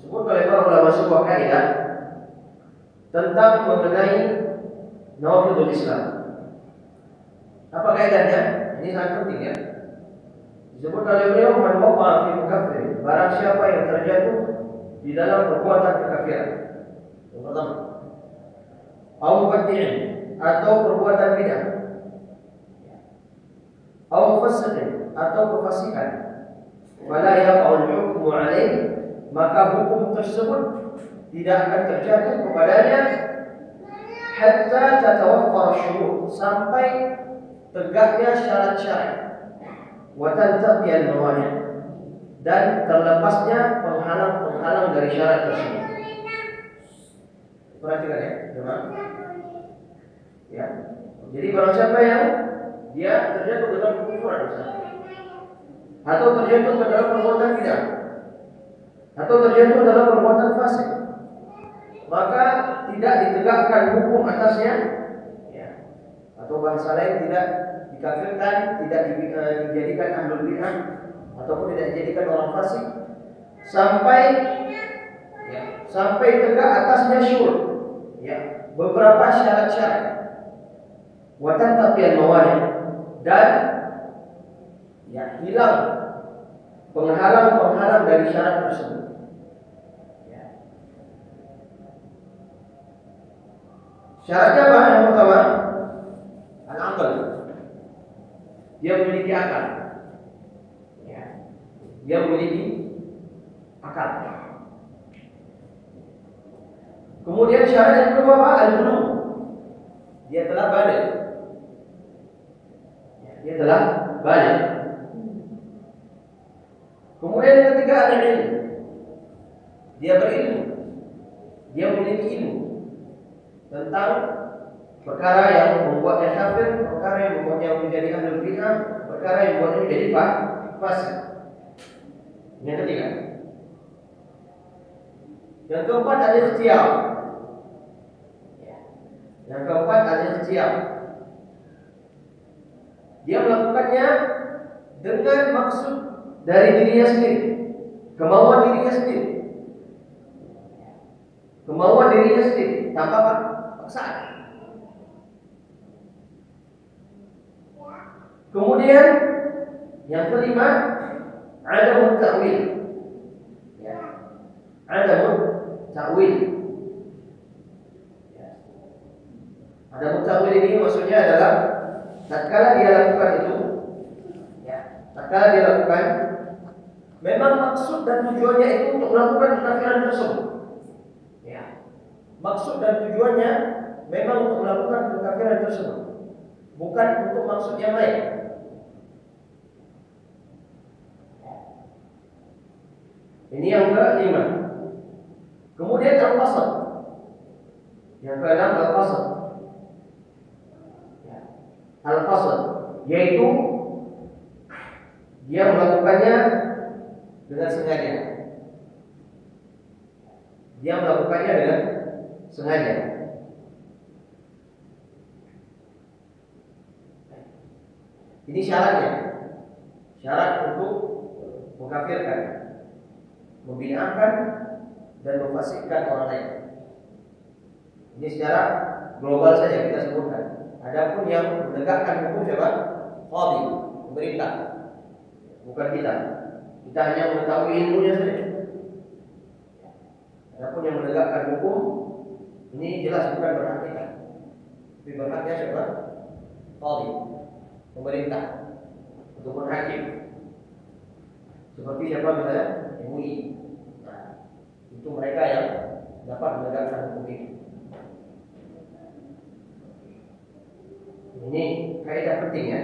disebut oleh para ulama sebuah kaidah tentang mengenai nawaqidul Islam. Apa kaidahnya? Ini sangat penting ya. Disebut oleh beliau, man waqa'a fi mukaffir, barang siapa yang terjatuh di dalam perbuatan kekafiran. Yang pertama, au mubtadi'in, atau perbuatan bid'ah, au mufassiqin, atau kefasikan, wala yaqa'ul hukmu 'alaihi, maka hukum tersebut tidak akan terjatuh kepadanya hatta tatawaffar syurut, sampai tegaknya syarat-syarat, wa tantafiyan mawani', dan terlepasnya penghalang-penghalang dari syarat tersebut. Perhatikan ya, teman. Ya. Jadi barang siapa yang dia terjatuh ke dalam kekufuran atau terjatuh ke dalam perbuatan bid'ah atau terjatuh dalam perbuatan fasik, maka tidak ditegakkan hukum atasnya, ya. Atau bahasa lain tidak dikafirkan, tidak dijadikan ahlul bid'ah ataupun tidak dijadikan orang fasik sampai tegak atasnya syurut, ya, beberapa syarat-syarat, wa tantafiyan mawani', dan ya, hilang penghalang-penghalang dari syarat tersebut. Syaratnya apa? Yang pertama, al-aql. Dia memiliki akal. Ya. Dia memiliki akal. Kemudian syarat yang kedua apa? Al-bulugh. Dia telah baligh. Dia telah baligh. Kemudian yang ketiga al-ilm. Dia berilmu. Dia memiliki ilmu tentang perkara yang membuatnya kafir, perkara yang membuatnya menjadi ahlul bid'ah, perkara yang membuatnya menjadi fasik. Yang ketiga. Yang keempat al-ikhtiyar. Yang keempat al-ikhtiyar. Dia melakukannya dengan maksud dari dirinya sendiri, kemauan dirinya sendiri, kemauan dirinya sendiri, tanpa paksaan. Kemudian yang kelima, adamun ta'wil. Ya. Adamun ta'wil. Ya. Adamun ta'wil ini maksudnya adalah tatkala dia lakukan itu, ya, tatkala dia lakukan, memang maksud dan tujuannya itu untuk melakukan kekafiran tersebut. Ya. Maksud dan tujuannya memang untuk melakukan kekafiran tersebut, bukan untuk maksud yang lain. Ini yang kelima. Kemudian al-qasad. Yang keenam al-qasad. Ya. Al-qasad yaitu dia melakukannya dengan sengaja. Dia melakukannya dengan sengaja. Ini syaratnya. Syarat untuk mengkafirkan, membid'ahkan dan memfasikkan orang lain. Ini secara global saja kita sebutkan. Adapun yang menegakkan hukum siapa? Qadhi, pemerintah. Bukan kita. Kita hanya mengetahui ilmunya saja. Adapun yang menegakkan hukum ini jelas bukan berhak kita. Tapi berhaknya siapa? Qadhi, pemerintah ataupun hakim. Seperti siapa misalnya? MUI. Nah, itu mereka yang dapat menegakkan hukum ini. Ini kaidah penting ya.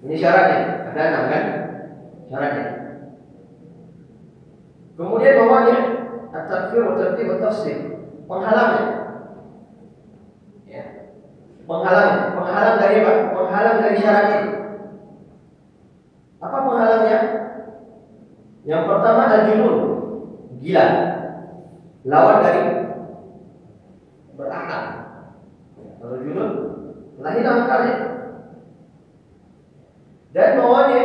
Ini syaratnya. Ada 6 kan? Syaratnya. Kemudian bawahnya at-takfir wa tartib wa tafsir. Penghalangnya. Ya. Penghalang dari apa? Penghalang dari syarat ini. Apa penghalangnya? Yang pertama al-junun, gila. Lawan dari berakal. Kalau junun telah hilang akalnya. Dan mawani,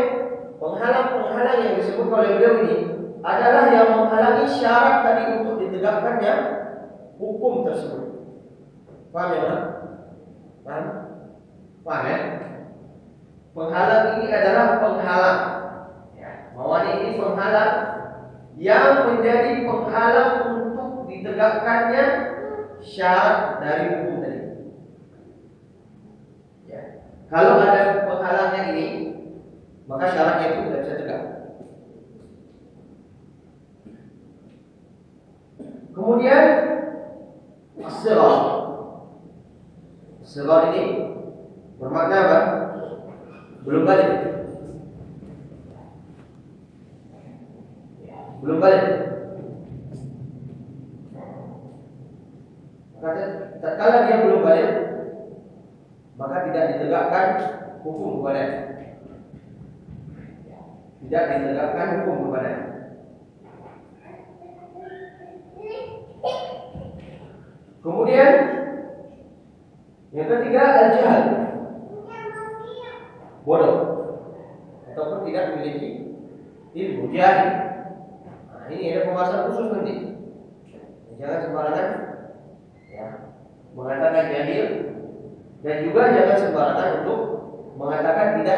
penghalang-penghalang yang disebut oleh beliau ini adalah yang menghalangi syarat tadi untuk ditegakkannya hukum tersebut. Paham ya? Paham? Paham ya? Penghalang ini adalah penghalang. Ya, mawani ini penghalang yang menjadi penghalang untuk ditegakkannya syarat dari hukum tadi. Ya. Kalau ada penghalangnya ini, maka syaratnya itu tidak bisa tegak. Kemudian as-sighar. Sighar ini bermakna apa? Belum balik. Belum balik. Tatkala dia belum balik, maka tidak ditegakkan hukum kepadanya. Tidak ditegakkan hukum kepadanya. Kemudian yang ketiga al-jahl, bodoh ataupun tidak memiliki ilmu, jahil. Nah, ini ada pembahasan khusus nanti. Jangan sembarangan ya mengatakan jahil, dan juga jangan sembarangan untuk mengatakan tidak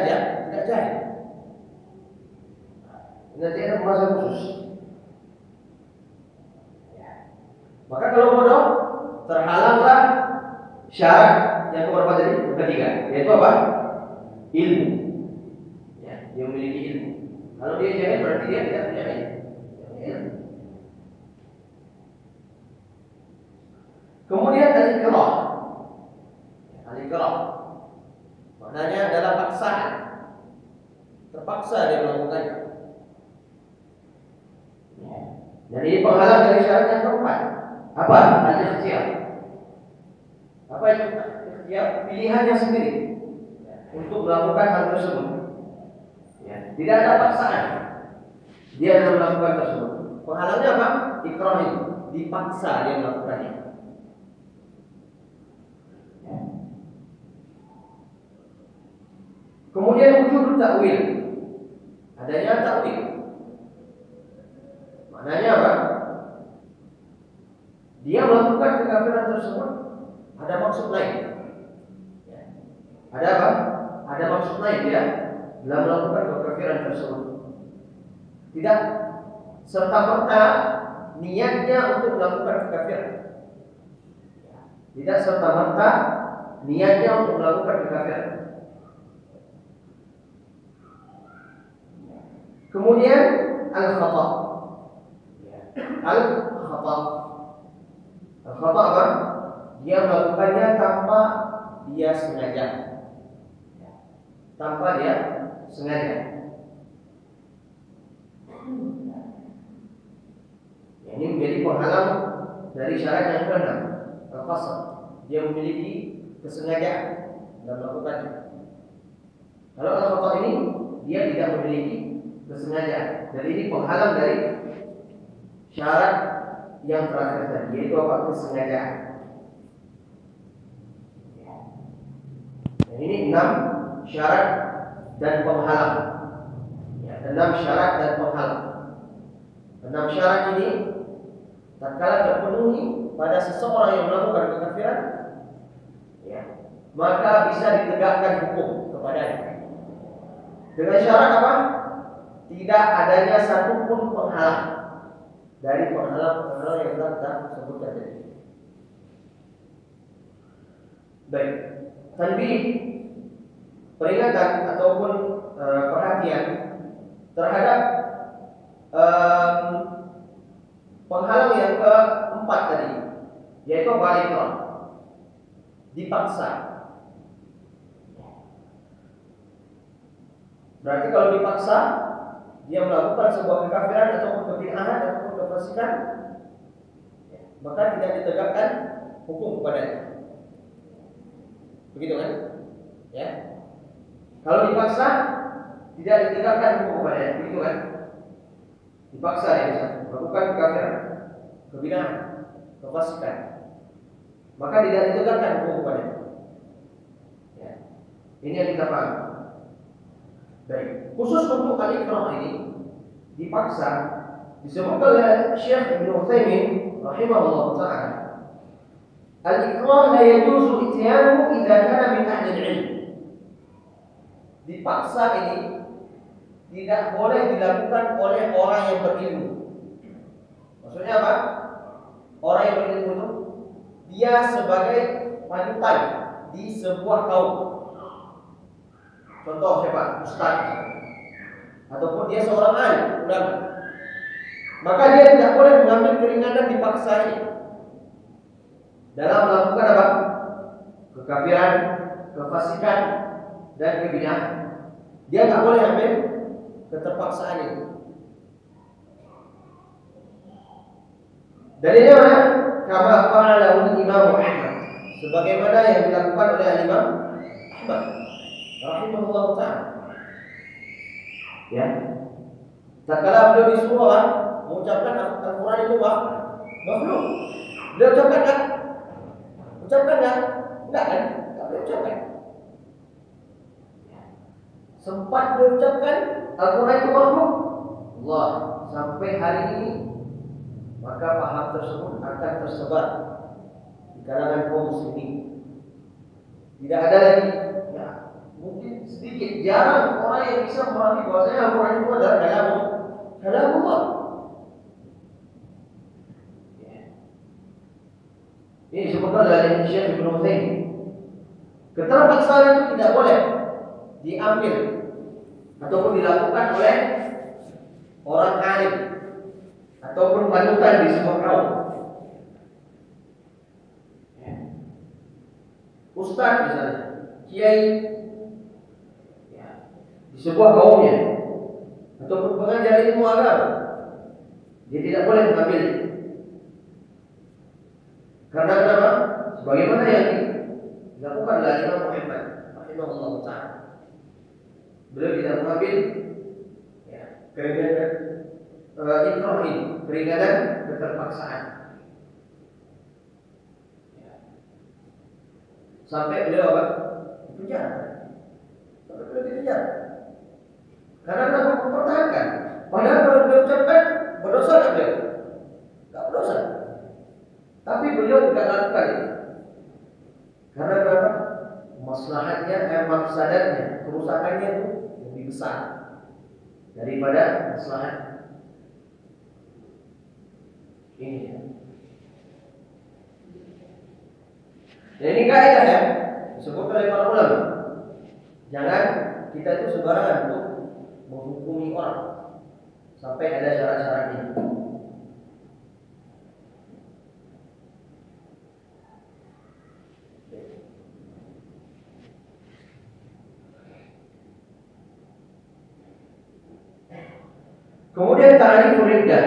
jahil. Nanti ada pembahasan khusus. Maka kalau bodoh, terhalanglah syarat yang keberapa tadi? Ketiga, yaitu apa? Ilmu. Ya, dia memiliki ilmu. Kalau dia jahil berarti dia tidak punya ilmu. Kemudian al-ikrah. Al-ikrah maknanya adalah paksaan. Terpaksa dia melakukannya. Dan ini penghalang dari syarat yang keempat. Apa? Al-ikhtiyar. Apa itu? Ikhtiyar, pilihannya sendiri untuk melakukan hal tersebut. Ya, tidak ada paksaan. Dia dalam melakukan tersebut. Penghalangnya apa? Ikrah itu, dipaksa dia melakukannya. Kemudian wujud takwil. Adanya takwil. Maknanya apa? Dia melakukan kekafiran tersebut ada maksud lain. Ya. Ada apa? Ada maksud lain dia dalam melakukan kekafiran tersebut. Tidak serta-merta niatnya untuk melakukan kekafiran. Tidak serta-merta niatnya untuk melakukan kekafiran. Kemudian al-khata'. Al-khata'. Al-khata' apa? Dia melakukannya tanpa dia sengaja. Tanpa dia sengaja. Ini menjadi penghalang dari syarat yang keenam, al-qasd. Dia memiliki kesengajaan dalam melakukannya. Kalau al-khata' ini dia tidak memiliki kesengajaan. Dan ini penghalang dari syarat yang terakhir tadi, yaitu apa? Kesengajaan. Ini 6 syarat dan penghalang. Ya, 6 syarat dan penghalang. 6 syarat ini tatkala terpenuhi pada seseorang yang melakukan kekafiran, ya, maka bisa ditegakkan hukum kepadanya. Dengan syarat apa? Tidak adanya satupun penghalang dari penghalang-penghalang yang telah kita sebutkan tadi. Baik, tanbih, peringatan ataupun perhatian terhadap penghalang yang keempat tadi, yaitu al-ikrah, dipaksa. Berarti kalau dipaksa, dia melakukan sebuah kekafiran ataupun kebid'ahan ataupun kefasikan, maka tidak ditegakkan hukum kepadanya. Begitu kan? Ya. Kalau dipaksa, tidak ditegakkan hukum kepadanya. Begitu kan? Dipaksa dia bisa melakukan kekafiran, kebid'ahan, kefasikan, maka tidak ditegakkan hukum kepadanya. Ya. Ini yang kita paham. Baik, khusus untuk al-ikrah ini dipaksa disebut oleh Syekh Ibnu Utsaimin rahimahullah taala, al-ikrah la yajuzu ityanuhu idza kana min ahli al-ilm. Dipaksa ini tidak boleh dilakukan oleh orang yang berilmu. Maksudnya apa? Orang yang berilmu itu dia sebagai panutan di sebuah kaum. Contoh siapa? Ustaz. Ataupun dia seorang alim, ulama. Maka dia tidak boleh mengambil keringanan dipaksa ini dalam melakukan apa? Kekafiran, kefasikan, dan kebid'ahan. Dia tidak boleh ambil keterpaksaan itu. Dalilnya mana? Kama fa'alahu Imam Ahmad, sebagaimana yang dilakukan oleh Imam Ahmad rahimahullah ta'ala. Ya. Tatkala beliau disuruh mengucapkan Al-Quran itu makhluk. Beliau ucapkan kan? Ucapkan kan? Enggak kan? Enggak beliau ucapkan. Sempat beliau ucapkan Al-Quran itu makhluk. Allah, sampai hari ini maka paham tersebut akan tersebar di kalangan kaum muslimin. Tidak ada lagi, ya, mungkin sedikit, jarang orang yang bisa memahami bahwasanya Al-Quran itu adalah kalamullah. Ini disebutkan oleh Syekh Ibnu Utsaimin. Keterpaksaan itu tidak boleh diambil ataupun dilakukan oleh orang alim ataupun panutan di sebuah kaum. Ustaz misalnya, kiai, ya, di sebuah kaumnya ataupun pengajar ilmu agama, dia tidak boleh mengambil. Karena kenapa? Sebagaimana yang dilakukan oleh Imam Muhammad rahimahullah ta'ala. Beliau tidak mengambil, ya, keringanan ikrah ini, keringanan keterpaksaan. Ya. Sampai beliau apa? Dipenjara. Sampai beliau dipenjara. Karena beliau mempertahankan. Padahal kalau beliau ucapkan berdosa tak beliau? Tak berdosa. Tapi beliau tidak lakukan itu. Karena berapa? Maslahatnya, mafsadatnya, kerusakannya itu lebih besar daripada maslahat ini. Dan ini kaidah ya, disebut oleh para ulama. Jangan kita itu sembarangan untuk menghukumi orang sampai ada syarat-syaratnya. Kemudian ta'rif riddah,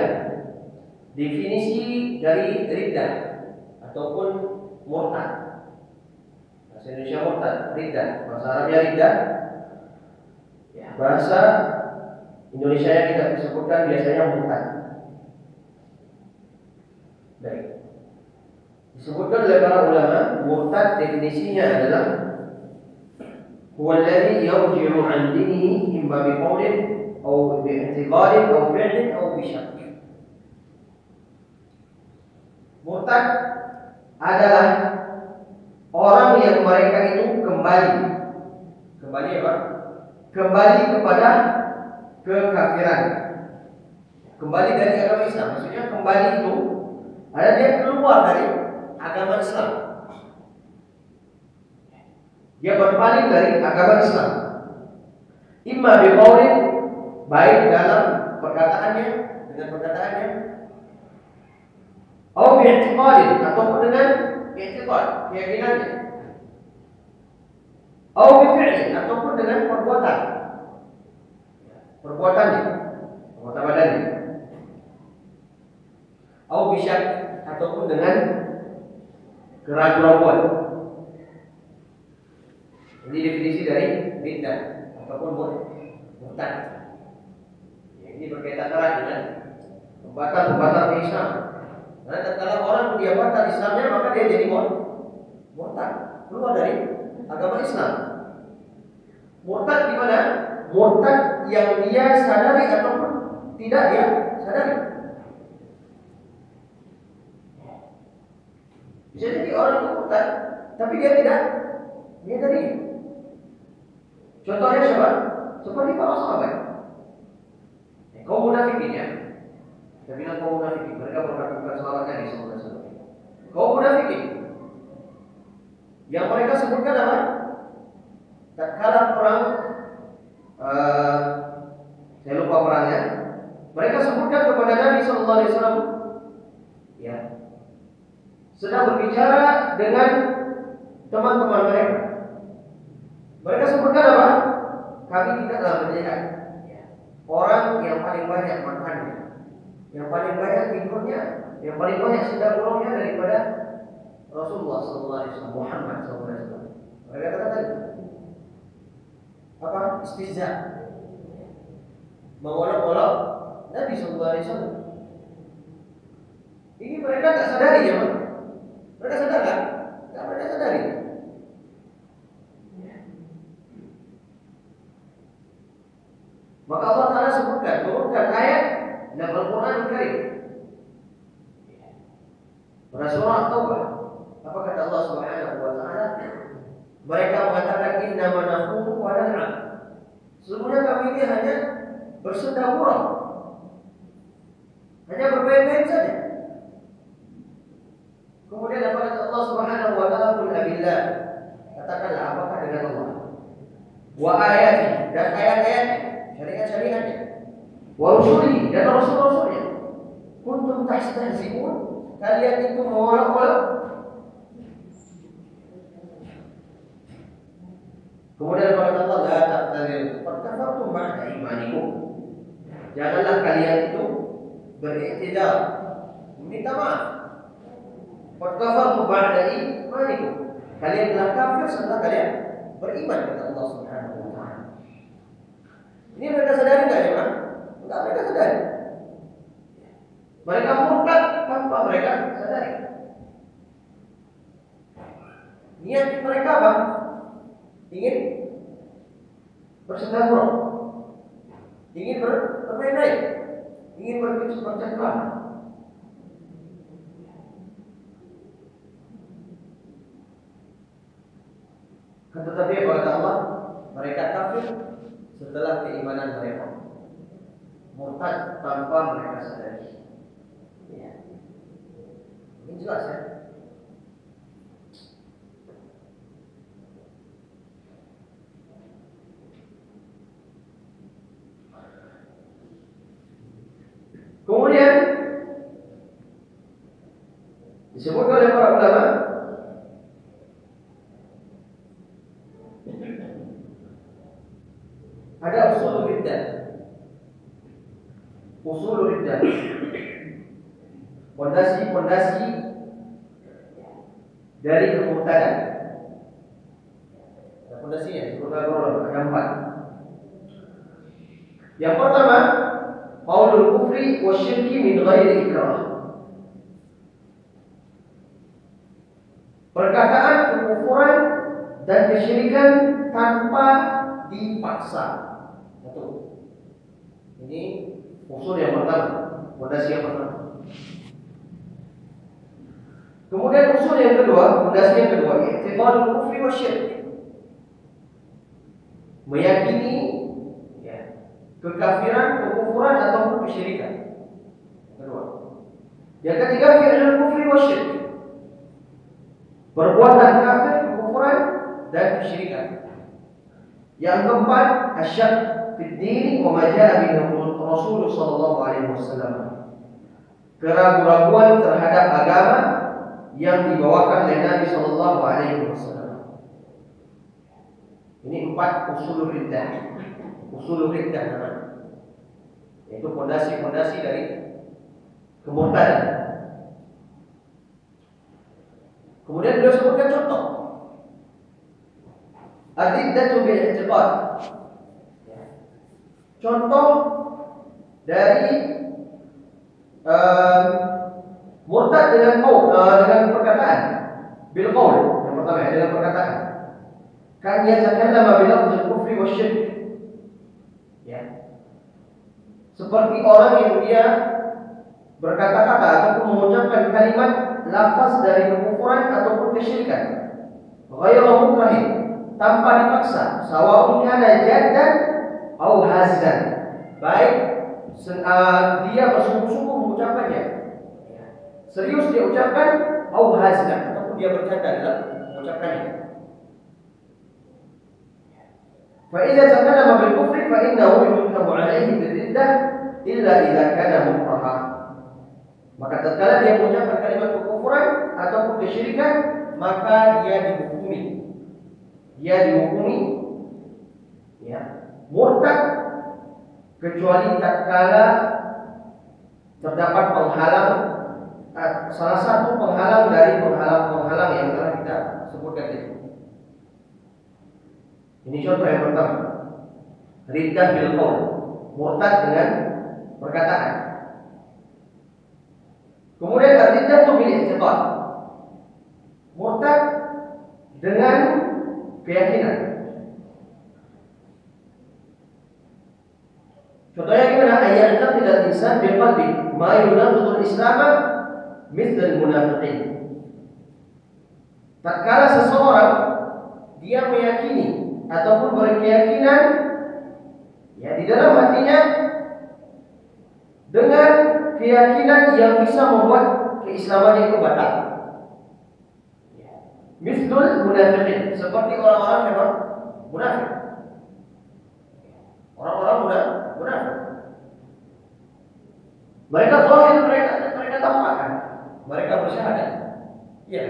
definisi dari riddah ataupun murtad. Bahasa Indonesia murtad, riddah. Bahasa Arabnya riddah. Ya, bahasa Indonesia yang kita sebutkan biasanya murtad. Baik. Disebutkan oleh para ulama, murtad definisinya adalah huwa alladhi yarji'u 'an dinihi imma biqawlin aw bi'tiqadin aw fi'lin aw bisyakk. Murtad adalah orang yang mereka itu kembali apa? Kembali kepada kekafiran, kembali dari agama Islam. Maksudnya kembali itu ada dia keluar dari agama Islam, dia berpaling dari agama Islam. Imma biqaulin, baik dalam perkataannya, dengan perkataannya, atau bi'tiqadin, ataupun dengan i'tiqad, keyakinannya, atau bifi'lin, ataupun dengan perbuatannya, perbuatan badannya, atau bisyak, ataupun dengan keraguan. Ini definisi dari riddah ataupun murtad. Ini berkaitan erat dengan pembatal Islam. Karena kalau orang dia batal Islamnya, maka dia jadi murtad, keluar dari agama Islam. Murtad gimana? Murtad yang dia sadari ataupun tidak dia sadari. Bisa jadi orang itu murtad, tapi dia tidak menyadari. Contohnya siapa? Seperti para sahabat. Kaum munafikin ya. Kita bilang kaum munafikin, mereka melakukan salawat Nabi sallallahu alaihi wasallam. Kaum munafikin yang mereka sebutkan apa? Tatkala perang saya lupa perangnya, mereka sebutkan kepada Nabi sallallahu alaihi wasallam ya, sedang berbicara dengan teman-teman mereka. Mereka sebutkan apa? Kami tidaklah melihat orang yang paling banyak makannya, yang paling banyak tidurnya, yang paling banyak sedang ulangnya daripada Rasulullah SAW, Muhammad SAW. Mereka katakan apa? Istihza, mengolok-olok Nabi SAW. Ini mereka tak sadari ya, mereka sadar kan? Tak mereka sadari. Maka Allah Ta'ala turunkan ayat dalam Al-Quran Al-Karim. Pada surah At-Taubah, apa kata Allah Subhanahu wa Ta'ala? Mereka mengatakan innama naqulu wa nal'ab. Sesungguhnya kami ini hanya bersenda gurau, hanya bermain-main saja. Kemudian apa kata Allah Subhanahu wa Ta'ala? Qul abillah, katakanlah apakah dengan Allah, wa ayati, dan ayat-ayatnya, syariat-syariatnya, wa rusuli, dan rasul-rasulnya, kuntum tastahzi'un, kalian itu mengolok-olok. Kemudian kata Allah, la taqtadiru qad kafartum ba'da imanikum. Janganlah kalian itu beriktidar, meminta maaf. Qad kafartum ba'da imanikum. Kalian telah kafir setelah kalian beriman, kata Allah Subhanahu wa Ta'ala. Ini mereka sadari enggak ya, Pak? Enggak, mereka sadari. Mereka murtad tanpa mereka sadari. Niat mereka apa? Ingin bersenda gurau, ingin bermain-main, ingin bercengkrama. Tetapi kata Allah, mereka kafir setelah keimanan mereka, murtad tanpa mereka sadari. Ya. Ini jelas ya. Kemudian disebutkan oleh para ulama ada usul riddah. Usul riddah, pondasi-pondasi dari kemurtadan. Ada pondasinya, disebutkan ada 4. Yang pertama, qaulul kufri wasyirki min ghairi ikrah. Perkataan kekufuran dan kesyirikan tanpa dipaksa. Betul. Ini usul yang pertama, fondasi yang pertama. Kemudian usul yang kedua, fondasi yang kedua, i'tiqadul kufri wasyirk. Meyakini kekafiran, kekufuran ataupun kesyirikan. Kedua. Yang ketiga, fi'lul kufri wasyirk. Perbuatan kafir, kekufuran dan kesyirikan. Yang keempat, asyak fid din wa ma jaa bihi Rasul sallallahu alaihi wasallam. Keraguan terhadap agama yang dibawakan oleh Nabi sallallahu alaihi wasallam. Ini 4 usul riddah. Usul riddah namanya. Yaitu fondasi-fondasi dari kemurtadan. Kemudian beliau sebutkan contoh. Ar-riddatu bil i'tiqad. Contoh dari murtad dengan dengan perkataan. Bil qaul, yang pertama dengan perkataan. Kan yatakallama bil lafzil kufri wasyirk. Ya. Seperti orang yang dia berkata-kata atau mengucapkan kalimat lafaz dari kekufuran ataupun kesyirikan, ghairu mukrahin, tanpa dipaksa, sawa'un kana jaddan au hazan, baik dia bersungguh-sungguh mengucapkannya, serius dia ucapkan, au hazan, ataupun dia bercanda dalam mengucapkannya. Fa idza takallama bil kufri fa innahu yuhkamu alaihi bil riddah illa idza kana mukraha. Maka tatkala dia mengucapkan kalimat kekufuran ataupun kesyirikan, maka dia dihukumi. Ya, murtad kecuali tatkala terdapat penghalang, salah satu penghalang dari penghalang-penghalang yang telah kita sebutkan tadi. Ini contoh yang pertama. Riddah bil qaul, murtad dengan perkataan. Kemudian riddah itu bil i'tiqad, murtad dengan keyakinan. Contohnya gimana? Ayat tidak insan bil qalbi ma yunaqidul Islam mithl munafiqin. Tatkala seseorang dia meyakini ataupun berkeyakinan ya di dalam hatinya dengan keyakinan yang bisa membuat keislamannya itu batal. Mithlul munafiqin, seperti orang-orang memang munafik. Orang-orang munafik. Mereka zahir, mereka tampakkan, mereka bersyahadat. Iya.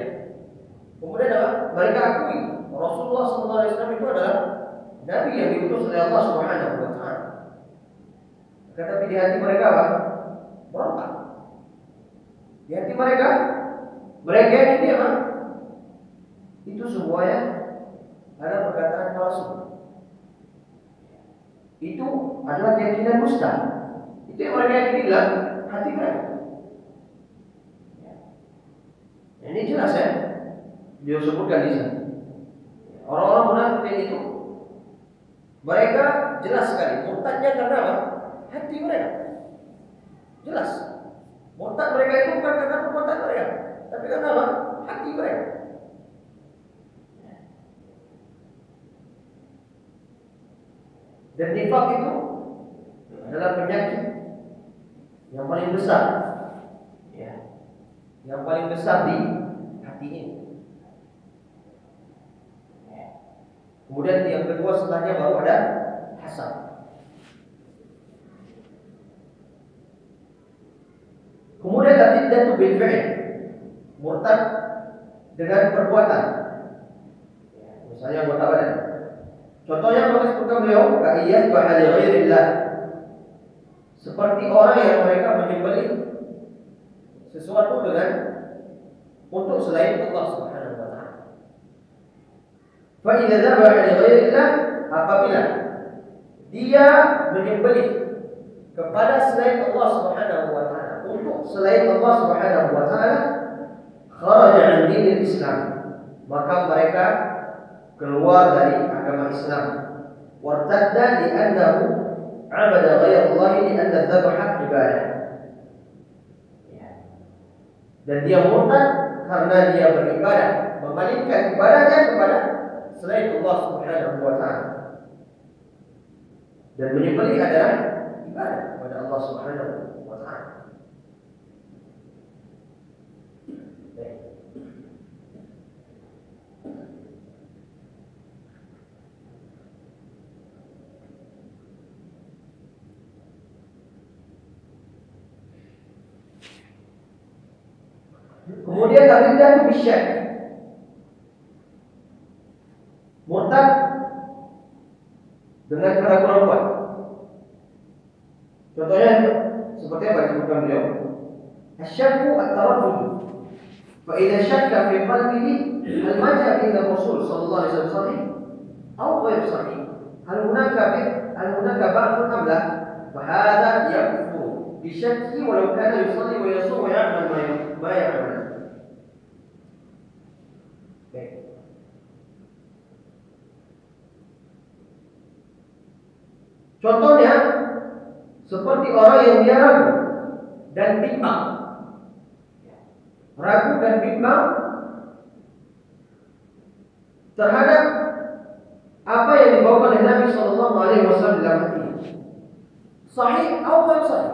Kemudian apa? Mereka akui Rasulullah SAW itu adalah Nabi yang diutus oleh Allah Subhanahu wa Ta'ala. Tetapi di hati mereka apa? Berontak. Di hati mereka ini apa? Itu semuanya ada perkataan palsu. Itu adalah keyakinan dusta. Itu yang mereka yakini dalam hati mereka. Ini jelas ya, dia sebutkan di sini. Orang-orang munafik itu mereka jelas sekali murtadnya karena apa? Hati mereka. Jelas. Murtad mereka itu bukan karena perbuatan mereka, tapi karena apa? Hati mereka. Dan nifaq itu adalah penyakit yang paling besar, ya, yang paling besar di hati ini. Kemudian yang kedua setelahnya baru ada hasad. Kemudian al-riddatu bil fi'l, murtad dengan perbuatan. Misalnya anggota badan. Contohnya pada sebutkan beliau, ka'iyat ba'ali ghairillah, seperti orang yang mereka menyembelih sesuatu dengan untuk selain Allah Subhanahu wa Ta'ala. Fa idza dhabaha li ghairillah, apabila dia menyembelih kepada selain Allah Subhanahu wa Ta'ala, untuk selain Allah Subhanahu wa Ta'ala, kharaja 'an dinil Islam, maka mereka keluar dari agama Islam. Wartadda li'annahu 'abada ghayra Allah li'anna dzabha ibadah. Dan dia murtad karena dia beribadah, memalingkan ibadahnya kepada selain Allah Subhanahu wa Ta'ala. Dan menyembelih adalah ibadah kepada Allah Subhanahu wa Ta'ala. Kemudian riddah itu bisyak, murtad dengan keraguan. Contohnya seperti apa disebutkan beliau? Asyakku at-taraddud. Fa idza syakka fi qalbihi hal maja ila Rasul sallallahu alaihi wasallam atau ghair sahih. Hal hunaka ba'd am la? Fa hadha yakfur bi syakki walau kana yusalli wa yasum wa ya'mal ma ya'mal. Contohnya seperti orang yang dia ragu dan bimbang. ragu dan bimbang terhadap apa yang dibawa oleh Nabi Shallallahu Alaihi Wasallam dalam hati. Sahih atau tidak sahih?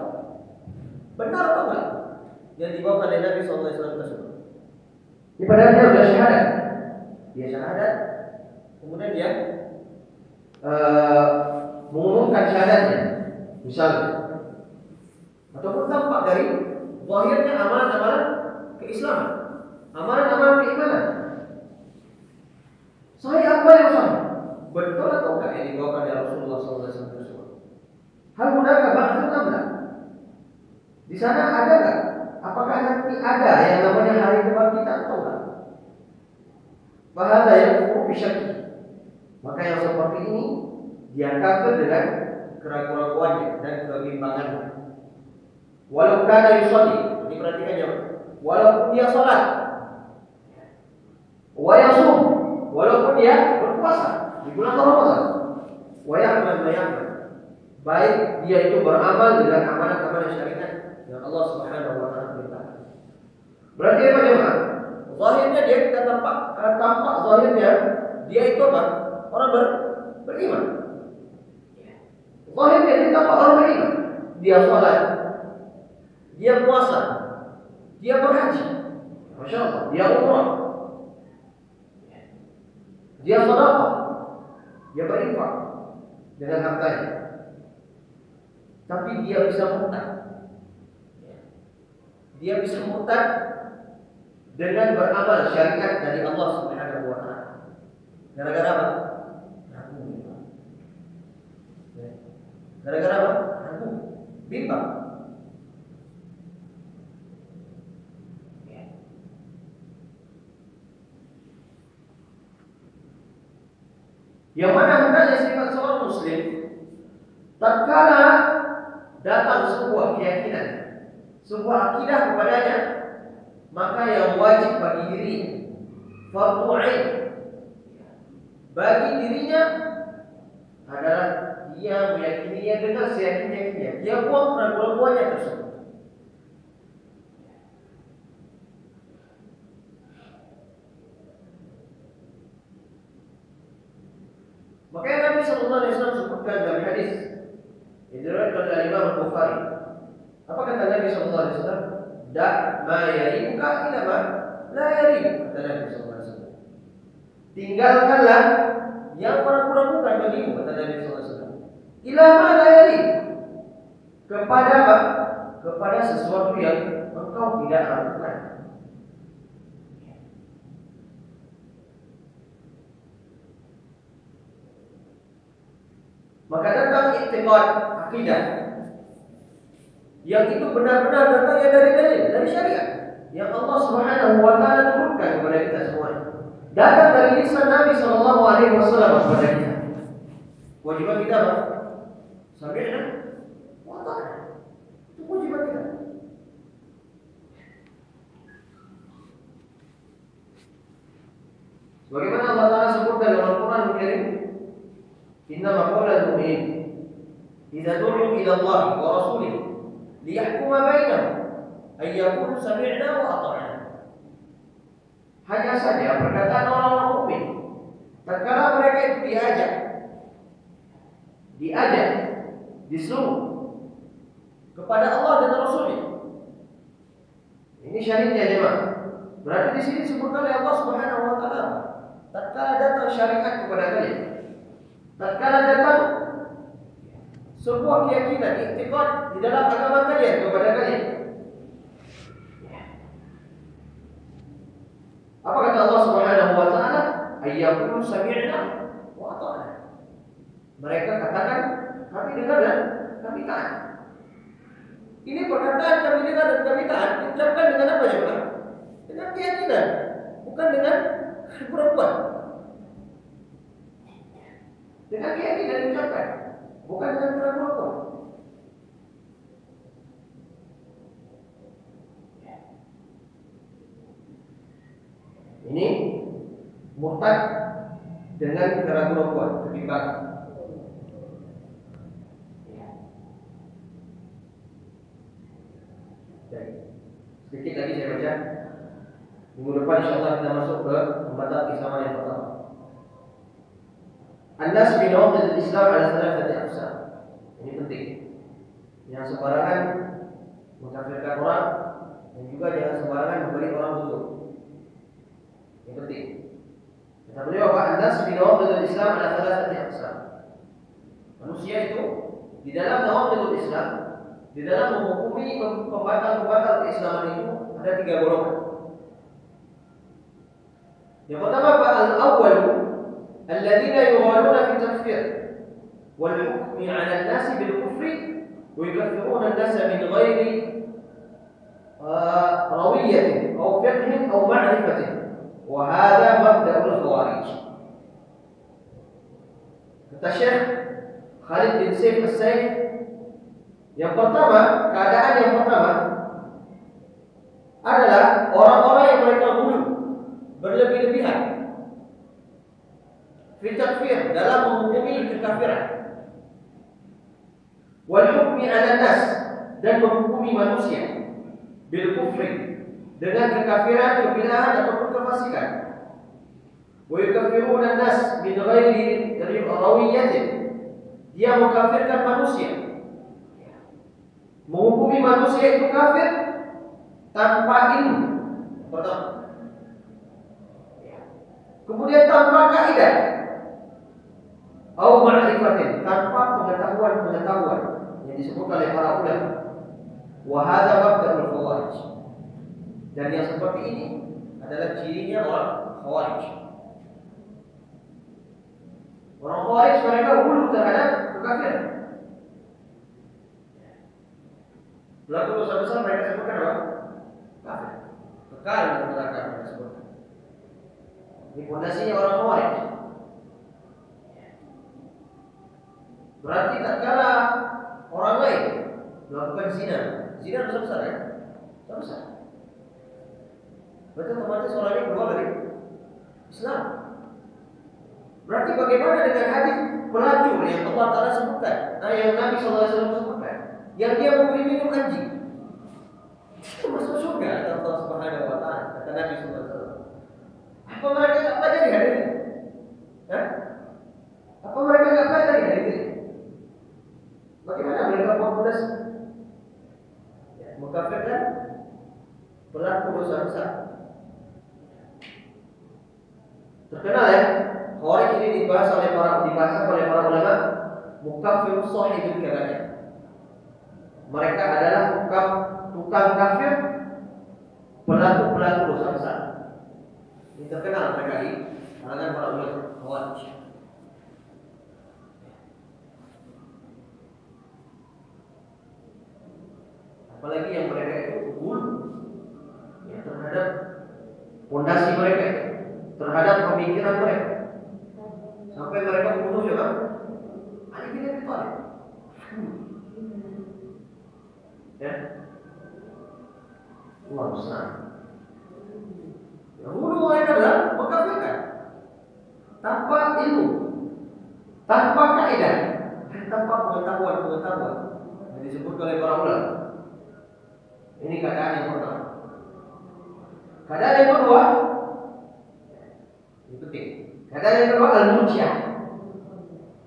Benar atau enggak yang dibawa oleh Nabi Shallallahu Alaihi Wasallam tersebut? Ini padahal dia sudah syahadat. Dia syahadat, kemudian dia mengumumkan syahadatnya, misalnya, ataupun tampak dari zahirnya amalan-amalan keislaman, amalan-amalan keimanan. Sahih apa yang sahih? Betul atau enggak yang dibawakan oleh Rasulullah SAW tersebut? Hal mudahkah ba'du qabla? Di sana ada enggak? Apakah nanti ada yang namanya hari kebangkitan atau enggak? Bahasa yang bisyaki. Maka yang seperti ini dia kafir dengan keraguan-keraguannya dan kebimbangannya. Walau kana yusalli, ini perhatikan ya. Walaupun dia salat, wa yasum, walaupun dia berpuasa di bulan Ramadan, wa ya'mal ma ya'mal, baik dia itu beramal dengan amalan-amalan syariat yang Allah Subhanahu wa taala perintahkan. Berarti apa jemaah? Zahirnya dia kita tampak zahirnya dia itu apa? Orang beriman. Zahirnya dia tampak orang beriman. Dia salat, dia puasa, dia berhaji, masya Allah, dia umrah, dia sedekah, dia berinfak dengan hartanya. Tapi dia bisa murtad. Dia bisa murtad dengan beramal syariat dari Allah Subhanahu wa taala. Gara-gara apa? Ragu. Gara-gara apa? Ragu. Bimbang. Yang mana hendaknya sifat seorang muslim tatkala datang sebuah keyakinan, sebuah akidah kepadanya, maka yang wajib bagi dirinya, fardu ain bagi dirinya adalah dia meyakininya dengan seyakin-yakinnya. Dia buang keraguan-keraguannya tersebut. Makanya Nabi Sallallahu Alaihi Wasallam sebutkan dalam hadis yang diriwayatkan oleh Imam Bukhari. Apa kata Nabi Sallallahu Alaihi Wasallam? Da ma yaribuka ila ma la yarib. Kata Nabi Sallallahu Alaihi Wasallam. Tinggalkanlah yang meragukan bagimu, kata Nabi Sallallahu Alaihi Wasallam. Ila ma la yarib. Kepada apa? Kepada sesuatu yang engkau tidak ragukan. Maka tentang i'tiqad akidah yang itu benar-benar datangnya dari dalil, dari syariat yang Allah Subhanahu wa taala turunkan kepada kita semuanya. Datang dari lisan Nabi sallallahu alaihi wasallam kepada kita. Kewajiban kita apa? Sami'na wa ata'na. Itu kewajiban kita. Sebagaimana Allah Taala sebutkan dalam Al-Qur'an Al-Karim, innama qawlul mu'min idza du'u ila Allah wa rasulih liyahkuma bainahum ay yaqulu sami'na wa ata'na. Hanya saja perkataan orang-orang mukmin tatkala mereka itu diajak, disuruh kepada Allah dan Rasul-Nya. Ini syariatnya jemaah. Berarti di sini disebutkan oleh Allah Subhanahu wa taala, tatkala datang syariat kepada kalian, tatkala datang sebuah keyakinan, i'tiqad di dalam agama kalian kepada kalian. Apa kata Allah Subhanahu wa taala? Ayyaqulu sami'na wa ata'na. Mereka katakan, kami dengar dan kami taat. Ini perkataan kami dengar dan kami taat diucapkan dengan apa ya? Dengan keyakinan, bukan dengan perbuatan. Dengan keyakinan diucapkan, bukan dengan keraguan. Ini murtad dengan keraguan, kebimbangan. Sedikit lagi saya baca. Minggu depan insyaallah kita masuk ke pembahasan keislaman yang pertama. An-nas fi nawaqidil Islam ala thalathati aqsam. Ini penting. Yang sembarangan mengkafirkan orang dan juga jangan sembarangan memberi orang kufur. Ini penting. Kata beliau, an-nas fi nawaqidil Islam ala thalathati aqsam. Manusia itu di dalam nawaqidul Islam, di dalam menghukumi pembatal-pembatal keislaman itu ada 3 golongan. Yang pertama, al-awwal alladzina yughaluna fi takfir wal hukmi 'ala an-nas bil kufri wa yukaffiruna an-nas min ghairi rawiyatin aw fiqhin aw ma'rifatin wa hadha mabda'ul khawarij. Kata Syekh Khalid bin Saif As-Saif, yang pertama, keadaan yang pertama adalah orang-orang yang mereka ghulu, berlebih-lebihan fi takfir, dalam menghukumi kekafiran, wal hukmi 'ala nas, dan menghukumi manusia bil kufri, dengan kekafiran, kebidahan ataupun kefasikan, wa yukaffiruna nas min ghairi rawiyatin, dia mengkafirkan manusia, menghukumi manusia itu kafir tanpa ilmu. Pertama. Kemudian tanpa kaidah, atau ma'rifatin, tanpa pengetahuan yang disebut oleh para ulama. Wa hadza mabda'ul khawarij. Dan yang seperti ini adalah cirinya orang khawarij. Orang khawarij mereka hulu terhadap kekafiran. Pelaku dosa besar mereka sebutkan apa? Kafir. Kekal di neraka mereka sebutkan. Ini fondasinya orang Khawarij. Berarti tak kala orang lain melakukan zina. Zina dosa besar ya? Dosa besar. Berarti otomatis orang ini keluar dari Islam. Berarti bagaimana dengan hadis pelacur yang Allah Ta'ala sebutkan, yang Nabi SAW sebutkan, yang dia memberi minum anjing, itu masuk surga kata Allah Subhanahu Wa Ta'ala, kata Nabi SAW. Apa mereka tak pelajari hadis ini? Apa mereka tak pelajari hadis ini? Bagaimana mereka buat bodas? Mengkafirkan pelaku dosa besar. Terkenal ya, Khawarij ini dibahas oleh para ulama mukaffir sahibul kabair. Mereka adalah tukang kafir, pelaku dosa besar. Ini terkenal mereka di kalangan para ulama Khawarij. Apalagi yang mereka itu gul ya, terhadap fondasi mereka, terhadap pemikiran mereka, sampai mereka membunuh siapa? Ali bin Abi Thalib. Ya, Allah besar. Yang bunuh mereka adalah mengkafirkan tanpa ilmu, tanpa kaidah, tanpa pengetahuan yang disebut oleh para ulama. Ini keadaan yang pertama. Keadaan yang kedua, ini penting. Keadaan yang kedua al-murji'ah,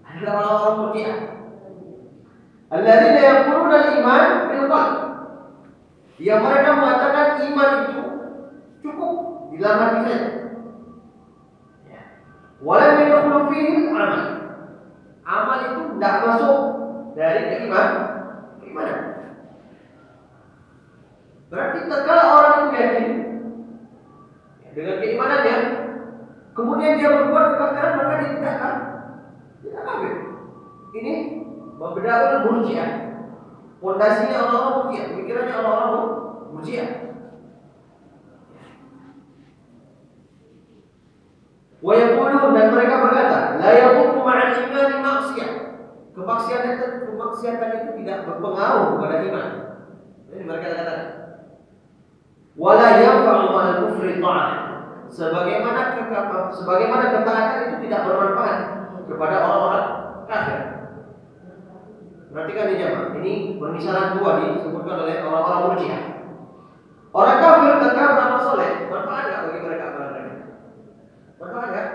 adalah orang-orang murji'ah. Alladzina yaquluna al-iman bil qalb. Yang mereka mengatakan iman itu cukup di dalam hati saja. Walam yadkhulu fihi al-amal. Amal itu tidak masuk dari keimanan. Berarti tatkala orang itu yakin dengan keimanannya, kemudian dia berbuat kekafiran, maka dia tidak kafir. Ini mabda'ul murji'ah. Fondasinya orang-orang murji'ah, pemikirannya orang-orang murji'ah. Wa yaqulun, dan mereka berkata, la yaqumu ma'al imani ma'siyah. Kemaksiatan itu tidak berpengaruh kepada iman. Ini mereka katakan. Wala yanfa'u ma'al kufri ta'ah. Sebagaimana ketaatan itu tidak bermanfaat kepada orang-orang kafir. Perhatikan di jamaah, ini permisalan dua disebutkan oleh orang-orang murji'ah. Orang kafir tetap beramal soleh, manfaat enggak Manfaat nggak?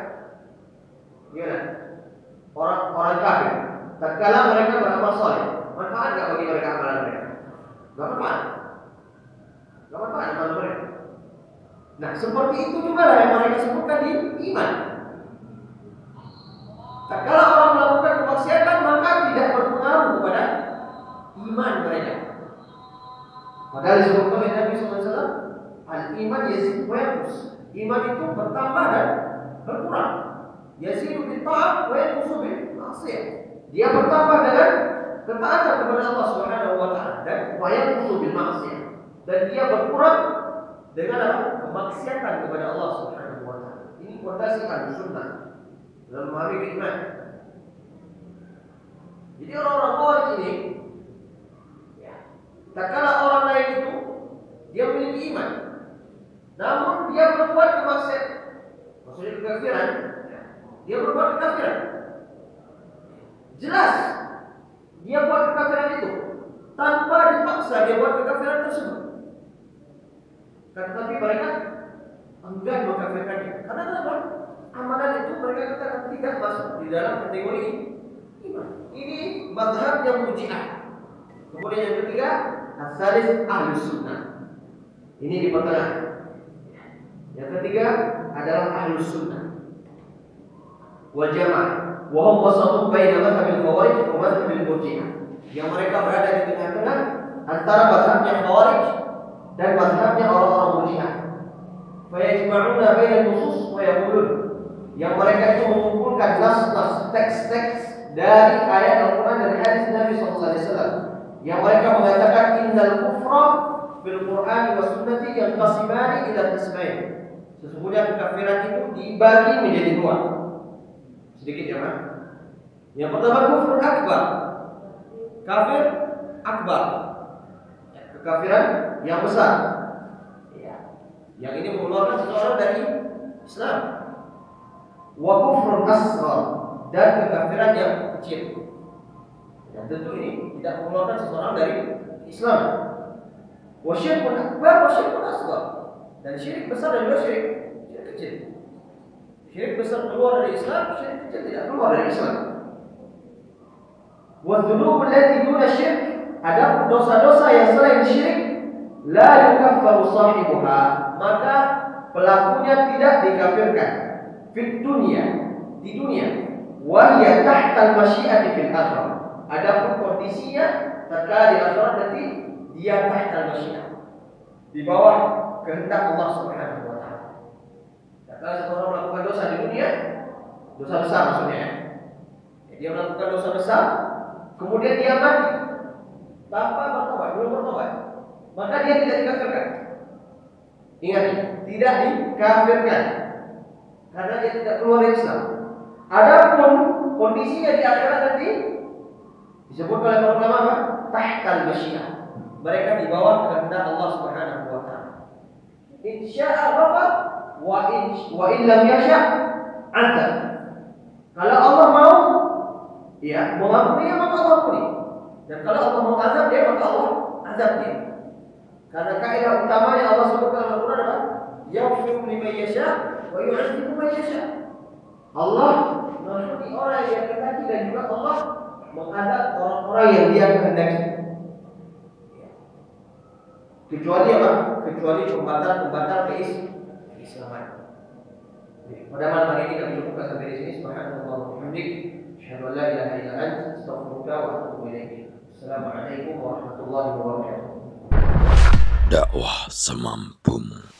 Gimana? Orang kafir, tatkala mereka beramal soleh, manfaat nggak bagi mereka amalan mereka? Nggak manfaat. Nggak manfaat amalan mereka. Nah, seperti itu juga lah yang mereka sebutkan di iman. Tatkala orang melakukan kemaksiatan, maka tidak berpengaruh kepada iman mereka. Padahal disebutkan oleh Nabi SAW, al-iman yazid wa yanqus. Iman itu bertambah dan berkurang. Yazidu bil ta'at wa yanqusu bil ma'siyah. Dia bertambah dengan ketaatan kepada Allah Subhanahu wa taala dan wa yanqusu bil ma'siyah. Dan dia berkurang dengan apa? Kemaksiatan kepada Allah Subhanahu wa taala. Ini fondasi Ahlussunnah dalam memahami iman. Jadi orang-orang Khawarij ini, ya, tatkala orang lain itu dia memiliki iman, namun dia berbuat kemaksiatan, maksudnya kekafiran, dia berbuat kekafiran. Jelas dia buat kekafiran itu tanpa dipaksa dia buat kekafiran tersebut. Tetapi mereka enggan mengkafirkannya. Karena kenapa? Amalan itu mereka katakan tidak masuk di dalam kategori iman. Ini mazhabnya Murji'ah. Kemudian yang ketiga, as-salis Ahlussunnah. Ini di pertengahan. Yang ketiga adalah Ahlussunnah wal Jamaah. Wa hum wasatun baina mazhabil Khawarij wa mazhabil Murji'ah. Yang mereka berada di tengah-tengah antara mazhabnya Khawarij dan mazhabnya orang-orang Murji'ah. Fa yajma'una baina nusus wa yaqulun. Yang mereka itu mengumpulkan nas-nas, teks-teks dari ayat Al-Quran dan hadis Nabi SAW. Yang mereka mengatakan innal kufra fil Quran wa sunnati yanqasimani ila qismain. Sesungguhnya kekafiran itu dibagi menjadi dua. Sedikit ya, Pak. Yang pertama kufur akbar. Kafir akbar. Kekafiran yang besar. Ya. Yang ini mengeluarkan seseorang dari Islam. Wa kufrun asghar, dan kekafiran yang kecil. Dan tentu ini tidak mengeluarkan seseorang dari Islam. Wa syirkun akbar wa syirkun asghar. Dan syirik besar dan juga syirik kecil. Syirik besar keluar dari Islam, syirik kecil tidak keluar dari Islam. Wa dzunubul lati duna syirk, adapun dosa-dosa yang selain syirik la yukaffaru sahibuha, maka pelakunya tidak dikafirkan. Di dunia, wahya tahtal masyiati fil akhirah. Adapun kondisinya tatkala di akhirat nanti dia tahtal masyiah, di bawah kehendak Allah Subhanahu wa taala. Tatkala seorang melakukan dosa di dunia, dosa besar maksudnya, dia melakukan dosa besar, kemudian dia mati tanpa bertobat, belum bertobat, maka dia tidak dikafirkan. Ingat, tidak dikafirkan. Karena dia tidak keluar dari Islam. Adapun kondisinya di akhirat nanti disebut oleh para ulama apa? Tahtal masyiah. Mereka di bawah kehendak Allah Subhanahu wa taala. Insya'a ghafar wa in lam yasha' azab. Kalau Allah mau ya mengampuni maka Allah ampuni. Dan kalau Allah mau azab dia maka Allah azab dia. Karena kaidah utamanya Allah sebutkan dalam Al-Qur'an apa? Yaghfiru liman yasha' wa yu'adzibu man yasha. Allah mengampuni orang yang kehendaki dan juga Allah mengadab orang-orang yang dia kehendaki. Kecuali apa? Kecuali pembatal keislaman. Pada malam hari ini kami cukupkan sampai di sini. Subhanallah wa bihamdik, asyhadu an la ilaha illa anta, astaghfiruka wa atubu ilaik. Assalamualaikum warahmatullahi wabarakatuh. Dakwah semampumu.